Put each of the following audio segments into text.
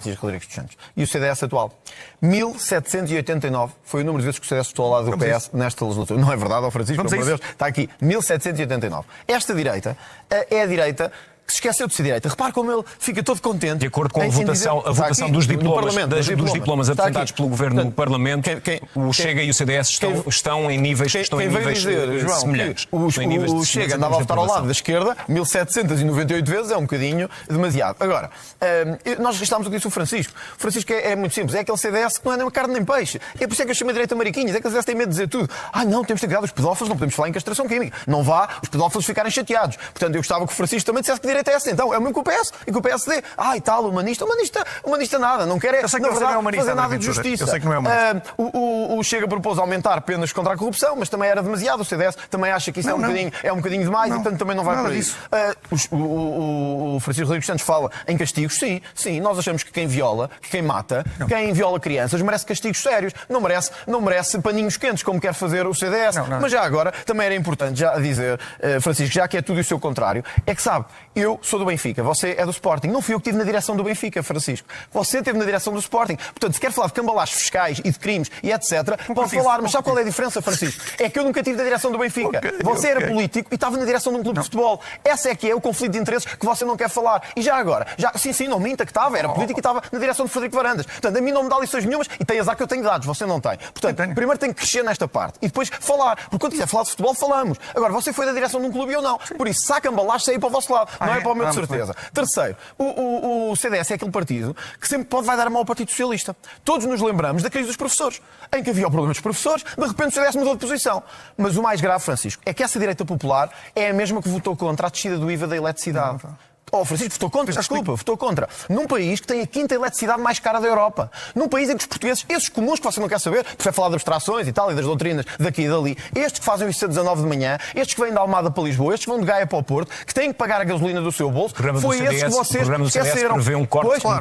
Francisco Rodrigues dos Santos. E o CDS atual. 1789 foi o número de vezes que o CDS votou ao lado do PS nesta legislatura. Não é verdade, ó Francisco? Pelo amor de Deus, está aqui. 1789. Esta direita é a direita que se esqueceu de ser direita. Repare como ele fica todo contente. De acordo com a votação dos diplomas apresentados pelo Governo no Parlamento, o Chega e o CDS estão em níveis semelhantes. O Chega andava a votar ao lado da esquerda 1798 vezes, é um bocadinho demasiado. Agora, nós registrámos o que disse o Francisco. O Francisco é muito simples. É aquele CDS que não é nem carne nem peixe. É por isso é que eu chamo a direita mariquinhas. É que o CDS tem medo de dizer tudo. Não, temos de ter cuidado dos pedófilos, não podemos falar em castração química. Não vá os pedófilos ficarem chateados. Portanto, eu gostava que o Francisco também dissesse que direita é essa. Então, é o mesmo que o PS e que o PSD. E tal, humanista nada. Não quer fazer nada de justiça. Eu sei que não é humanista. O Chega propôs aumentar penas contra a corrupção, mas também era demasiado. O CDS também acha que isso é um bocadinho demais e, portanto, também não vai por aí. O Francisco Rodrigues Santos fala em castigos. Sim, nós achamos que quem viola, que quem mata, quem viola crianças, merece castigos sérios. Não merece paninhos quentes, como quer fazer o CDS. Mas já agora, também era importante já dizer, Francisco, já que é tudo o seu contrário, é que sabe, eu sou do Benfica, você é do Sporting. Não fui eu que estive na direção do Benfica, Francisco. Você esteve na direção do Sporting. Portanto, se quer falar de cambalaches fiscais e de crimes e etc., pode falar. Mas sabe qual é a diferença, Francisco? É que eu nunca estive na direção do Benfica. Você era político e estava na direção de um clube de futebol. Essa é que é o conflito de interesses que você não quer falar. E já agora, sim, não minta que estava, era político e estava na direção de Frederico Varandas. Portanto, a mim não me dá lições nenhumas e tem azar que eu tenho dados, você não tem. Portanto, primeiro tem que crescer nesta parte e depois falar. Porque quando quiser falar de futebol, falamos. Agora, você foi da direção de um clube e eu não. Por isso, saca cambalaches, sair para o vosso lado. Não é para o meu, de certeza. Terceiro, o CDS é aquele partido que sempre vai dar a mão ao Partido Socialista. Todos nos lembramos da crise dos professores, em que havia o problema dos professores, de repente o CDS mudou de posição. Mas o mais grave, Francisco, é que essa direita popular é a mesma que votou contra a descida do IVA da eletricidade. Francisco, votou contra, desculpa, votou contra. Num país que tem a quinta eletricidade mais cara da Europa. Num país em que os portugueses, esses comuns que você não quer saber, prefere falar de abstrações e tal, e das doutrinas daqui e dali, estes que fazem isso às 19 de manhã, estes que vêm da Almada para Lisboa, estes que vão de Gaia para o Porto, que têm que pagar a gasolina do seu bolso, foi esse que vocês esqueceram.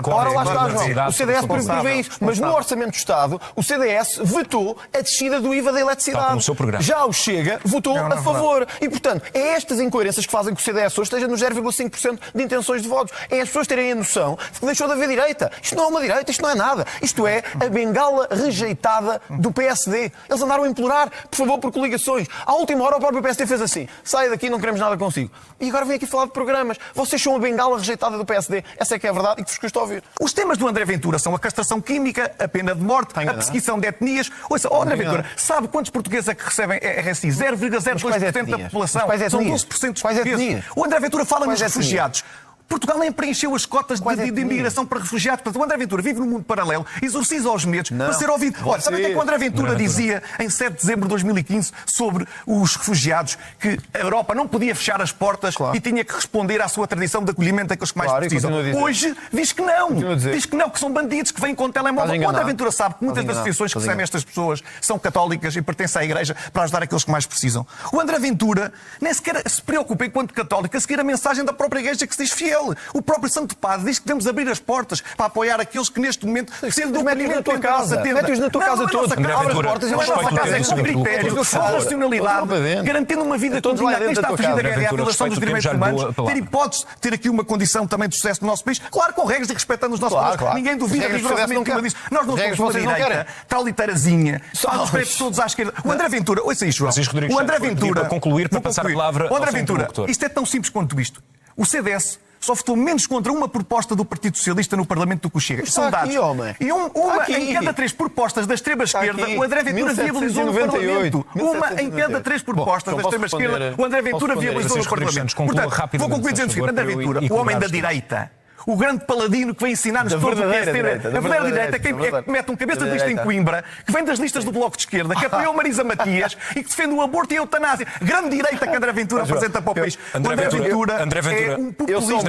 Ora lá está, João. O CDS prevê isso. Mas no Orçamento do Estado, o CDS vetou a descida do IVA da eletricidade. Já o Chega votou a favor. E, portanto, é estas incoerências que fazem que o CDS hoje esteja nos 0,5% de intenções de votos. É as pessoas terem a noção de que deixou de haver direita. Isto não é uma direita, isto não é nada. Isto é a bengala rejeitada do PSD. Eles andaram a implorar, por favor, por coligações. À última hora o próprio PSD fez assim: saia daqui, não queremos nada consigo. E agora vem aqui falar de programas. Vocês são a bengala rejeitada do PSD. Essa é que é a verdade e que vos custa ouvir. Os temas do André Ventura são a castração química, a pena de morte, a perseguição de etnias. Ouça, André Ventura, sabe quantos portugueses é que recebem RSI? 0,02% da população. São 12% dos portugueses. O André Ventura fala nos refugiados. Portugal nem preencheu as cotas de imigração para refugiados. Portanto, o André Ventura vive num mundo paralelo, exorciza os medos para ser ouvido. Olha, sabe o que é que o André Ventura dizia em 7 de dezembro de 2015 sobre os refugiados? Que a Europa não podia fechar as portas e tinha que responder à sua tradição de acolhimento daqueles que mais precisam. Hoje diz que não. Diz que não, que são bandidos que vêm com o telemóvel. O André Ventura sabe que muitas das instituições que recebem estas pessoas são católicas e pertencem à Igreja para ajudar aqueles que mais precisam. O André Ventura nem sequer se preocupa, enquanto católico, a seguir a mensagem da própria Igreja que se diz fiel. O próprio Santo Padre diz que devemos abrir as portas para apoiar aqueles que neste momento precisam do mete-os na tua casa. Mete-os na tua casa todos. Abre as portas e vai para casa com critério, com racionalidade, garantindo uma vida condigna. Quem está a fugir da guerra e à violação dos direitos humanos, ter hipótese de ter aqui uma condição também de sucesso no nosso país, claro, com regras e respeitando os nossos valores. Ninguém duvida rigorosamente disso. Nós não somos uma direita taliterazinha, faz os pretos todos à esquerda. O André Ventura, ouça isto, João. O André Ventura, para concluir, para passar a palavra ao André Ventura, isto é tão simples quanto isto. O CDS só votou menos contra uma proposta do Partido Socialista no Parlamento do que o Chega. São dados. E uma em cada 3 propostas da extrema-esquerda, o André Ventura viabilizou no Parlamento. Uma em cada 3 propostas da extrema-esquerda, o André Ventura viabilizou no Parlamento. Portanto, vou concluir dizendo o seguinte: André Ventura, o homem da direita, o grande paladino que vem ensinar-nos todos o que é ser a verdadeira direita, quem mete um cabeça de lista em Coimbra, que vem das listas do Bloco de Esquerda, que apoiou Marisa Matias e que defende o aborto e a eutanásia. Grande direita que André Ventura apresenta para o país. André Ventura é um populista.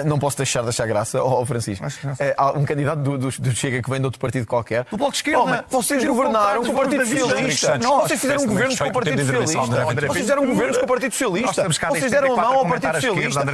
Não posso deixar de achar graça, Francisco. Há um candidato do Chega que vem de outro partido qualquer. Do Bloco de Esquerda. Vocês governaram com o Partido Socialista. Vocês fizeram governos com o Partido Socialista. Vocês fizeram governos com o Partido Socialista. Vocês deram a mão ao Partido Socialista.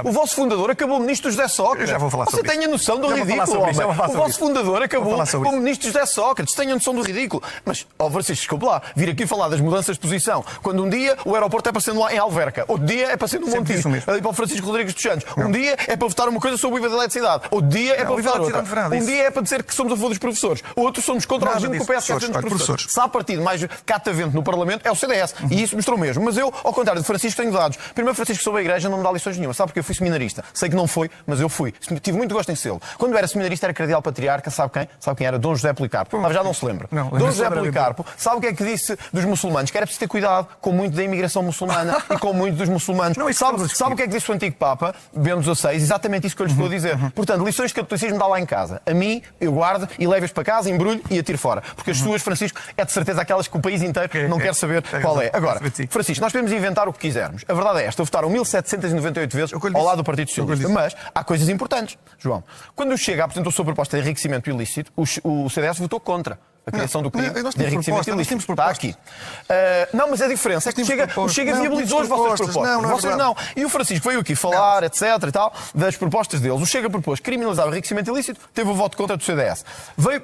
O vosso fundador acabou ministro José Sócrates. Você tem a noção do ridículo, homem. O vosso fundador acabou como ministro José Sócrates. Tenha a noção do ridículo. Mas, Francisco, desculpe lá, vir aqui falar das mudanças de posição, quando um dia o aeroporto é para ser lá em Alverca, outro dia é para ser no Montijo, ali para o Francisco Rodrigues dos Santos. Um dia é para votar uma coisa sobre o IVA da eletricidade. Outro dia é para votar outra. Um dia é para dizer que somos a favor dos professores. Outros somos contra o regime que o PS quer dos professores. Se há partido mais catavento no Parlamento, é o CDS. E isso mostrou mesmo. Mas eu, ao contrário de Francisco, tenho dados. Primeiro, Francisco sobre a Igreja não me dá lições nenhuma. Sabe porque eu fui seminarista? Sei que não foi, mas eu fui. Tive muito gosto em sê-lo. Quando eu era seminarista, era cardeal patriarca. Sabe quem? Sabe quem era? Dom José Policarpo. Já não se lembra. Dom José Policarpo, sabe o que é que disse dos muçulmanos? Que era preciso ter cuidado com muito da imigração muçulmana e com muito dos muçulmanos. Sabe o que é que disse o antigo Papa, Bento XVI? Exatamente isso que eu lhes estou a dizer. Portanto, lições de catolicismo dá lá em casa. A mim, eu guardo e levo-as para casa, embrulho e atiro fora. Porque as suas, Francisco, é de certeza aquelas que o país inteiro não quer saber qual é. Agora, Francisco, nós podemos inventar o que quisermos. A verdade é esta. Votaram 1798 vezes ao lado do Partido Socialista. Mas há coisas importantes, João. Quando o Chega apresentou a sua proposta de enriquecimento ilícito, o CDS votou contra a criação do crime de enriquecimento ilícito. Está aqui. Não, mas a diferença é que o Chega viabilizou as vossas propostas. Vocês não. E o Francisco veio aqui falar, etc. e tal, das propostas deles. O Chega propôs criminalizar o enriquecimento ilícito, teve o voto contra do CDS. Veio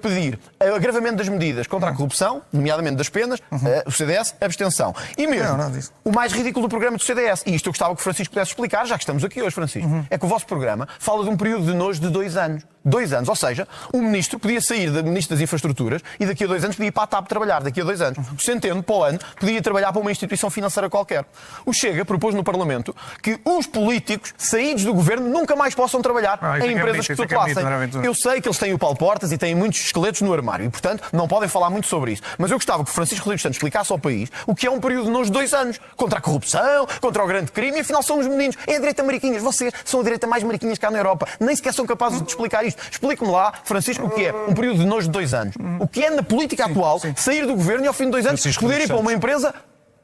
pedir agravamento das medidas contra a corrupção, nomeadamente das penas, o CDS, abstenção. E mesmo, o mais ridículo do programa do CDS, e isto eu gostava que o Francisco pudesse explicar, já que estamos aqui hoje, Francisco, é que o vosso programa fala de um período de nojo de 2 anos. 2 anos, ou seja, o ministro podia sair da Ministro das Infraestruturas e daqui a 2 anos podia ir para a TAP trabalhar, daqui a 2 anos. O Centeno, para o ano, podia trabalhar para uma instituição financeira qualquer. O Chega propôs no Parlamento que os políticos saídos do governo nunca mais possam trabalhar em empresas que tutelassem. Eu sei que eles têm o Paulo Portas e têm muitos esqueletos no armário e, portanto, não podem falar muito sobre isso. Mas eu gostava que o Francisco Rodrigues Santos explicasse ao país o que é um período de nojo de 2 anos. Contra a corrupção, contra o grande crime e, afinal, são os meninos. É a direita mariquinhas. Vocês são a direita mais mariquinhas cá na Europa. Nem sequer são capazes de explicar isto. Explique-me lá, Francisco, o que é um período de nojo de 2 anos. O que é na política atual sair do governo e ao fim de 2 anos poder ir para uma empresa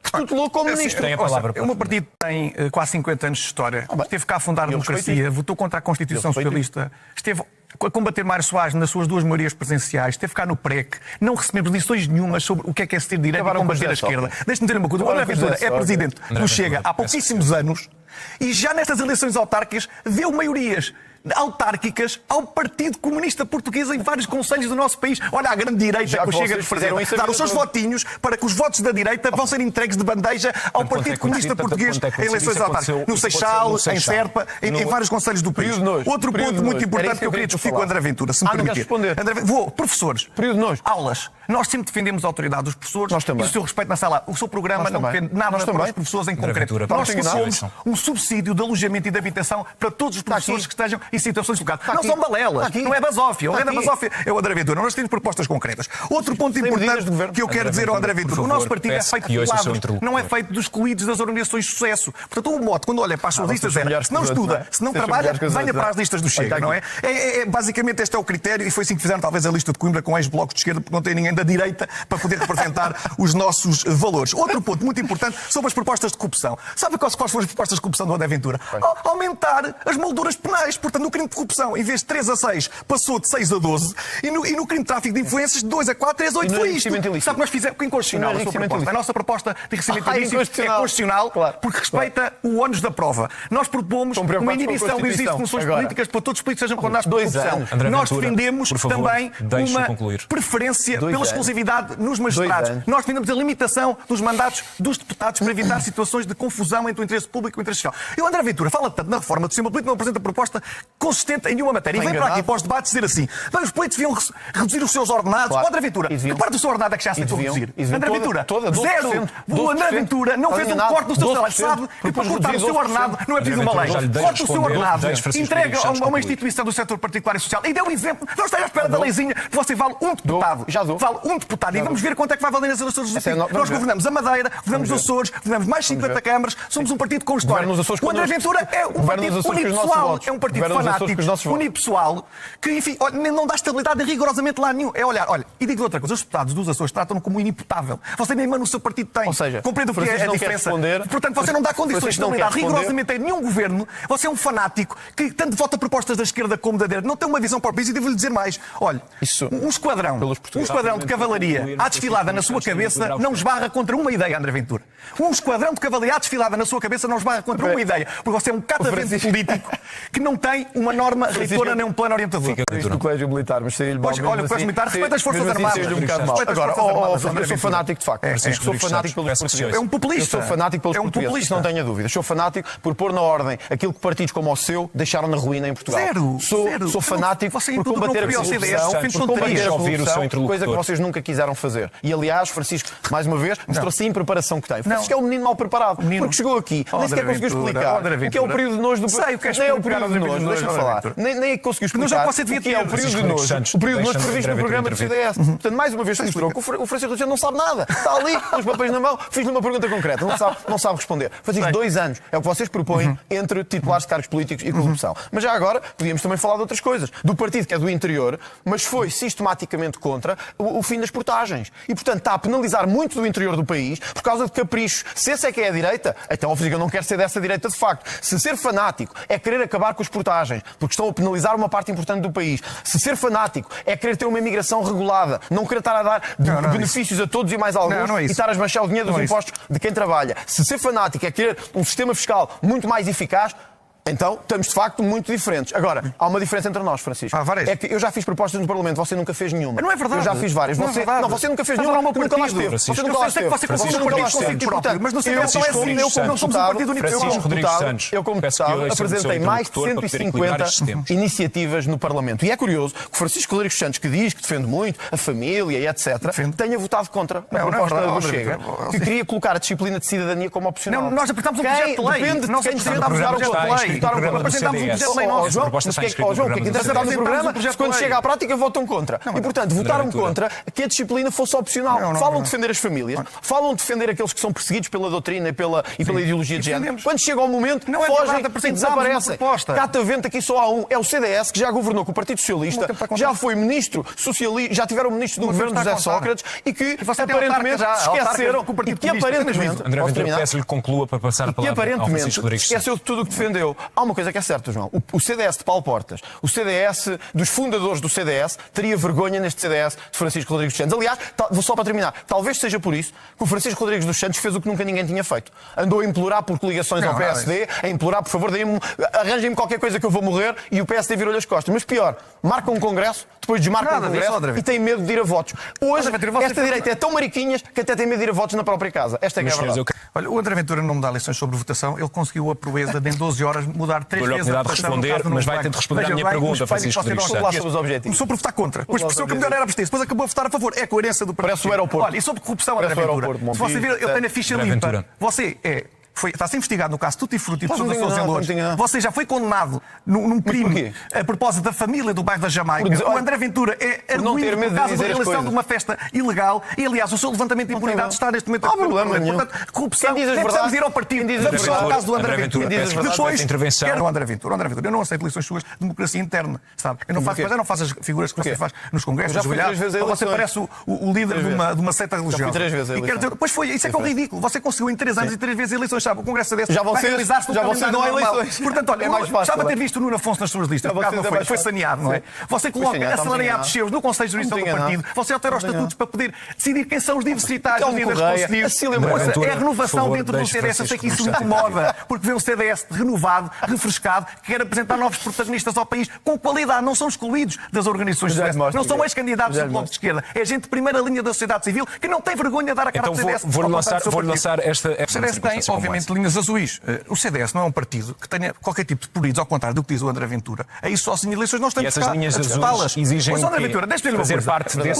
que tutelou como ministro. Tem a palavra. O meu partido tem quase 50 anos de história. Esteve cá a fundar a democracia, votou contra a Constituição Socialista, esteve a combater Mário Soares nas suas 2 maiorias presenciais, esteve cá no PREC, não recebemos lições nenhumas sobre o que é ser de direita e combater a esquerda. Deixe-me dizer uma coisa, o André Ventura é presidente do Chega há pouquíssimos anos e já nestas eleições autárquicas deu maiorias autárquicas ao Partido Comunista Português em vários conselhos do nosso país. Olha a grande direita que o Chega de fazer, dar os seus votinhos para que os votos da direita vão ser entregues de bandeja ao Partido Comunista Português em eleições autárquicas. No Seixal, em Serpa, em vários conselhos do país. Outro ponto muito importante que eu queria discutir com o André Ventura, se me permitir. Professores, aulas. Nós sempre defendemos a autoridade dos professores e o seu respeito na sala. O seu programa não depende nada para os professores em concreto. Nós somos um subsídio de alojamento e de habitação para todos os professores que estejam em situações locais. Não são balelas, não é basófia. O rei da basófia é o André Ventura. Nós temos propostas concretas. Outro ponto importante que eu quero dizer ao André Ventura. O nosso partido é feito de quadros, não é feito dos excluídos das organizações de sucesso. Portanto, o mote, quando olha para as suas listas, se não estuda, se não trabalha, venha para as listas do Chega, não é? Basicamente este é o critério e foi assim que fizeram talvez a lista de Coimbra com ex-blocos de esquerda, porque não tem ninguém da direita para poder representar os nossos valores. Outro ponto muito importante sobre as propostas de corrupção. Sabe quais foram as propostas de corrupção do André Ventura? Aumentar as molduras penais. Portanto, no crime de corrupção, em vez de 3 a 6, passou de 6 a 12. E no crime de tráfico de influências, de 2 a 4, 3 a 8 foi isto. Sabe que nós fizemos com inconstitucional a sua proposta. A nossa proposta de enriquecimento ilícito é constitucional porque respeita o ónus da prova. Nós propomos uma inibição do exercício de funções políticas para todos os políticos sejam condenados por corrupção. Nós defendemos também uma preferência pela exclusividade nos magistrados. Nós defendemos a limitação dos mandatos dos deputados para evitar situações de confusão entre o interesse público e o interesse social. E o André Ventura fala tanto na reforma do sistema político, não apresenta proposta consistente em nenhuma matéria. E vem para aqui para os debates dizer assim: bem, os políticos deviam reduzir os seus ordenados. O André Ventura, que parte do seu ordenado é que já aceitou reduzir? André Ventura, 0. O André Ventura não fez um corte do seu salário. Sabe que para cortar o seu ordenado não é preciso uma lei. Corta o seu ordenado, entrega a uma instituição do setor particular e social. E deu um exemplo. Não está à espera da leizinha que você vale um deputado. Vale um deputado. E vamos ver quanto é que vai valer nas eleições do Sul. Nós governamos a Madeira, governamos os Açores, governamos mais 50 câmaras, somos um partido com história. O André Ventura é um partido unipessoal, é um partido fanático, unipessoal, que, enfim, não dá estabilidade rigorosamente lá nenhum. É olhar, olha, e digo outra coisa, os deputados dos Açores tratam-no como inimputável. Você nem mano o seu partido tem. Ou seja, compreende o que é a diferença. Portanto, você não dá condições de estabilidade rigorosamente a nenhum governo. Você é um fanático que tanto vota propostas da esquerda como da direita. Não tem uma visão para o país e devo-lhe dizer mais. Olha, um esquadrão de cavalaria à desfilada na sua cabeça não esbarra contra uma ideia, André Ventura. Um esquadrão de cavalaria à desfilada na sua cabeça não esbarra contra uma ideia. Porque você é um catavento político que não tem uma norma reitora nem um plano orientador. Isto do Colégio Militar, mas saiu-lhe mal. Olha, o Colégio Militar respeita as Forças Armadas. Agora, eu sou fanático de facto. Sou fanático pelos portugueses. É um populista. Eu sou fanático pelos portugueses, isso não tenho dúvidas. Sou fanático por pôr na ordem aquilo que partidos como o seu deixaram na ruína em Portugal. Sou fanático por combater a corrupção, coisa que vocês nunca quiseram fazer. E aliás, Francisco, mais uma vez, mostrou-se a impreparação que tem. Francisco é um menino mal preparado, porque chegou aqui, nem sequer conseguiu explicar o que é o período de nojo do país. Nem é o período de nojo, deixa-me falar. Nem conseguiu explicar o que é o período de nojo. O período de nojo previsto no programa do CDS. Portanto, mais uma vez, se mostrou que o Francisco Rodrigues não sabe nada. Está ali, com os papéis na mão, fiz-lhe uma pergunta concreta, não sabe responder. Francisco, 2 anos é o que vocês propõem entre titulares de cargos políticos e corrupção. Mas já agora, podíamos também falar de outras coisas. Do partido que é do interior, mas foi sistematicamente contra o fim das portagens. E, portanto, está a penalizar muito do interior do país por causa de caprichos. Se essa é que é a direita, então, eu não quero ser dessa direita de facto. Se ser fanático é querer acabar com as portagens, porque estão a penalizar uma parte importante do país. Se ser fanático é querer ter uma imigração regulada, não querer estar a dar benefícios a todos e mais alguns e estar a esbanchar o dinheiro dos impostos de quem trabalha. Se ser fanático é querer um sistema fiscal muito mais eficaz, então, estamos de facto muito diferentes. Agora, há uma diferença entre nós, Francisco. É que eu já fiz propostas no Parlamento, você nunca fez nenhuma. Não é verdade. Eu já fiz várias. Você nunca fez nenhuma, nunca lá esteve. Você nunca lá esteve. Mas não sei não somos um partido único. Eu, como deputado, apresentei mais de 150 iniciativas no Parlamento. E é curioso que Francisco Rodrigues Santos, que diz que defende muito a família e etc., tenha votado contra a proposta do Chega, que queria colocar a disciplina de cidadania como opcional. Não, nós apresentámos um projeto de lei. Depende de quem decide apresentar o projeto de lei. Apresentámos um projeto de lei nosso. João, o que é que interessa no programa? Quando chega à prática, votam contra. E, portanto, votaram contra que a disciplina fosse opcional. Falam de defender as famílias, falam de defender aqueles que são perseguidos pela doutrina e pela ideologia de género. Quando chega ao momento, fogem e desaparecem. Catavento aqui só há um. É o CDS, que já governou com o Partido Socialista, já foi ministro socialista, já tiveram ministro do governo de José Sócrates e que aparentemente esqueceram. E que aparentemente. André Ventura, peço-lhe que conclua para passar a palavra ao Francisco Rodrigues Santos. Esqueceu de tudo o que defendeu. Há uma coisa que é certa, João. O CDS de Paulo Portas, o CDS dos fundadores do CDS, teria vergonha neste CDS de Francisco Rodrigues dos Santos. Aliás, só para terminar, talvez seja por isso que o Francisco Rodrigues dos Santos fez o que nunca ninguém tinha feito. Andou a implorar por coligações ao PSD, a implorar, por favor, arranjem-me qualquer coisa que eu vou morrer, e o PSD virou-lhe as costas. Mas pior, marca um congresso, depois desmarca um congresso e tem medo de ir a votos. Hoje, esta direita é tão mariquinhas que até tem medo de ir a votos na própria casa. Esta é que é a verdade. Olha, o André Ventura não me dá lições sobre votação, ele conseguiu a proeza de em 12 horas mudar 3 vezes a votação. Mas vai ter de responder à minha pergunta, Francisco Rodrigues Santos. Começou por votar contra, depois percebeu que o melhor era abster-se, depois acabou a votar a favor. É a coerência do partido. Parece o aeroporto. Olha, e sobre corrupção, André Ventura, se você vir, eu tenho a ficha limpa. Você está a ser investigado no caso Tutti Frutti por Sousa Sousa Loures. Você já foi condenado num crime a propósito da família do bairro da Jamaica. O André Ventura é arguído por causa da realização de uma festa ilegal e, aliás, o seu levantamento de impunidade está neste momento a Portanto, corrupção, precisamos ir ao partido. Vamos só ao caso do André Ventura. Depois, quero o André Ventura. Eu não aceito lições suas de democracia interna. Sabe? Eu não faço as figuras que você faz nos congressos. Você parece o líder de uma seita religiosa. Pois foi, isso é que é ridículo. Você conseguiu em 3 anos e 3 vezes eleições. O Congresso desse vai realizar-se não há eleições. Portanto, olha, gostava de ter visto o Nuno Afonso nas suas listas. Foi saneado, não é? Você coloca assalariados seus no Conselho de Jurisdição do partido. Você altera os estatutos para poder decidir quem são os diversitários dos líderes conselheiros. É a renovação dentro do CDS. Eu sei que isso incomoda, porque vê um CDS renovado, refrescado, que quer apresentar novos protagonistas ao país com qualidade. Não são excluídos das organizações do CDS. Não são ex-candidatos do Bloco de Esquerda. É gente de primeira linha da sociedade civil que não tem vergonha de dar a cara ao CDS. Vou-lhe lançar esta... O CDS tem, obviamente, linhas azuis. O CDS não é um partido que tenha qualquer tipo de pruridos, ao contrário do que diz o André Ventura. É isso sozinho eleições, nós estamos a disputá-las. Exigem mas, André Ventura, deixa-me dizer uma coisa.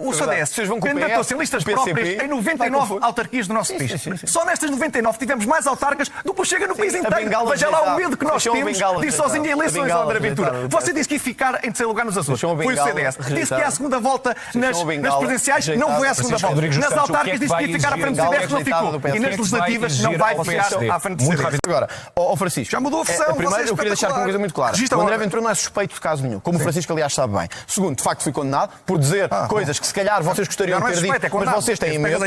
O CDS candidatou-se em listas próprias em 99 autarquias do nosso país. Só nestas 99 tivemos mais autarcas do que chega no país inteiro. Veja lá o medo que nós temos de ir sozinho em eleições, André Ventura. Você disse que ia ficar em terceiro lugar nos Açores. Foi o CDS. Disse que ia à segunda volta nas presidenciais, não foi à segunda volta. Nas autárquicas disse que ia ficar à frente do CDS, não ficou. E nas legislativas não vai ficar à frente do CDS. Agora, Francisco, já mudou a versão. Primeiro, eu queria deixar aqui uma coisa muito clara. O André Ventura não é suspeito de caso nenhum, como o Francisco, aliás, sabe bem. Segundo, de facto, fui condenado por dizer coisas que se calhar vocês gostariam de ter dito, mas vocês têm medo.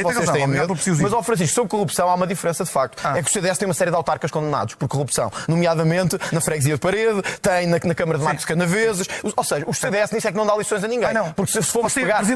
Mas, Francisco, sobre corrupção há uma diferença de facto. É que o CDS tem uma série de autarcas condenados por corrupção, nomeadamente na Freguesia de Parede, tem na Câmara de Marcos de Canaveses. Ou seja, o CDS nisso é que não dá lições a ninguém. Porque se formos pegar nas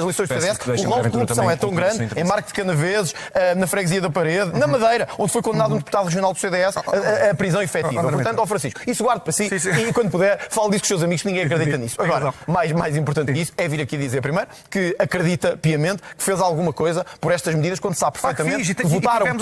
lições do CDS, o rol de corrupção é tão grande em Marco de Canaveses vezes na freguesia da Parede, na Madeira, onde foi condenado um deputado regional do CDS a prisão efetiva. Portanto, ao Francisco, isso guarde para si e quando puder, fale disso com os seus amigos, que ninguém acredita nisso. Agora, mais importante que isso é vir aqui dizer primeiro que acredita piamente que fez alguma coisa por estas medidas, quando sabe perfeitamente que votaram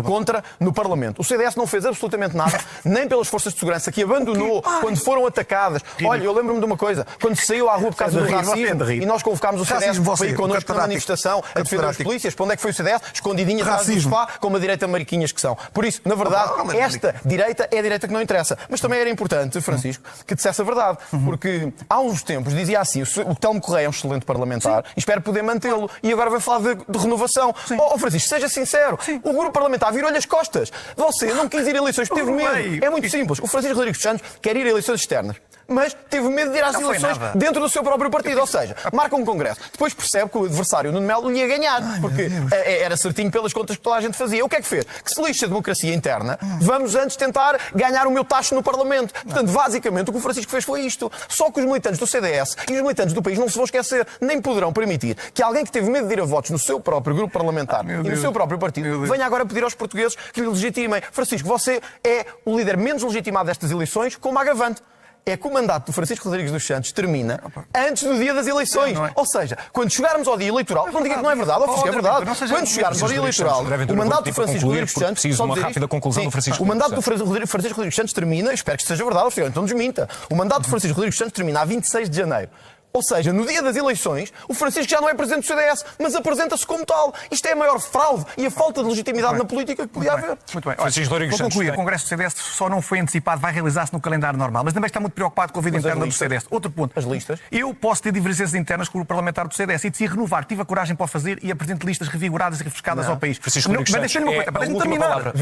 contra no Parlamento. O CDS não fez absolutamente nada, nem pelas forças de segurança, que abandonou quando foram atacadas. Olha, eu lembro-me de uma coisa, quando se saiu à rua por causa do racismo e nós convocámos o CDS para ir connosco na manifestação a defender as polícias, para onde é que foi o CDS? Escondidinho atrás do sofá, como a direita mariquinhas que são. Por isso, na verdade, esta direita é a direita que não interessa. Mas também era importante, Francisco, que dissesse a verdade, porque há uns tempos dizia assim, o Telmo Correia é um excelente parlamentar e espero poder mantê-lo. E agora vai falar de renovação. Francisco, seja sincero, o grupo parlamentar virou-lhe as costas. Você não quis ir a eleições, teve medo. É muito simples. O Francisco Rodrigues dos Santos quer ir a eleições externas, mas teve medo de ir às eleições dentro do seu próprio partido. Ou seja, marca um congresso. Depois percebe que o adversário Nuno Melo lhe ia ganhar, porque era certinho pelas contas que toda a gente fazia. O que é que fez? Que se lixa a democracia interna, vamos antes tentar ganhar o meu tacho no Parlamento. Portanto, basicamente, o que o Francisco fez foi isto. Só que os militantes do CDS e os militantes do país não se vão esquecer, nem poderão permitir que alguém que teve medo de ir a votos no seu próprio grupo parlamentar e no seu próprio partido venha agora pedir aos portugueses que lhe legitimem. Francisco, você é o líder menos legitimado destas eleições, com uma agravante. É que o mandato do Francisco Rodrigues dos Santos termina antes do dia das eleições. Ou seja, quando chegarmos ao dia eleitoral, não diga que não é verdade, é verdade. Quando chegarmos ao dia eleitoral, o mandato do Francisco Rodrigues dos Santos... Preciso uma rápida conclusão do Francisco O mandato do Francisco Rodrigues dos Santos termina, espero que seja verdade, então desminta. O mandato do Francisco Rodrigues dos Santos termina a 26 de janeiro. Ou seja, no dia das eleições, o Francisco já não é presidente do CDS, mas apresenta-se como tal. Isto é a maior fraude e a falta de legitimidade na política que podia haver. Muito bem. Vou concluir. O Congresso do CDS só não foi antecipado, vai realizar-se no calendário normal, mas também está muito preocupado com a vida interna do CDS. Outro ponto. As listas. Eu posso ter divergências internas com o parlamentar do CDS e decidi renovar. Tive a coragem para o fazer e apresento listas revigoradas e refrescadas ao país. Mas deixa-me uma coisa, deixa-me terminar.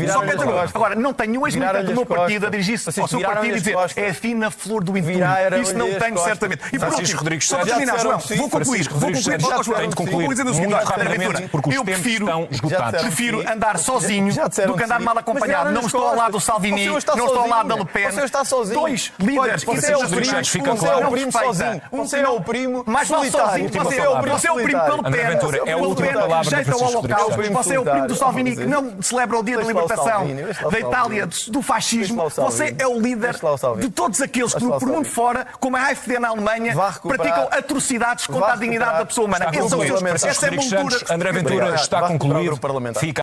Agora, não tenho um ex-militante do meu partido a dirigir-se ao seu partido e dizer é a fina flor do entulho. Isso não tenho, certamente. E por último, só para terminar, João, vou concluir. Tenho de concluir muito rapidamente, porque os tempos estão esgotados. Prefiro andar sozinho do que andar mal acompanhado. Não estou ao lado do Salvini, não estou ao lado da Le Pen. Você está sozinho. Dois líderes. Você é o primo sozinho. Você é o primo solitário. Você é o primo pelo André Ventura, é a última palavra do Francisco Rodrigues Santos. Você é o primo do Salvini que não celebra o dia da libertação da Itália do fascismo. Você é o líder de todos aqueles que, por mundo fora, como a AfD na Alemanha, praticam atrocidades contra a dignidade da pessoa humana. André Ventura está a concluir. Fica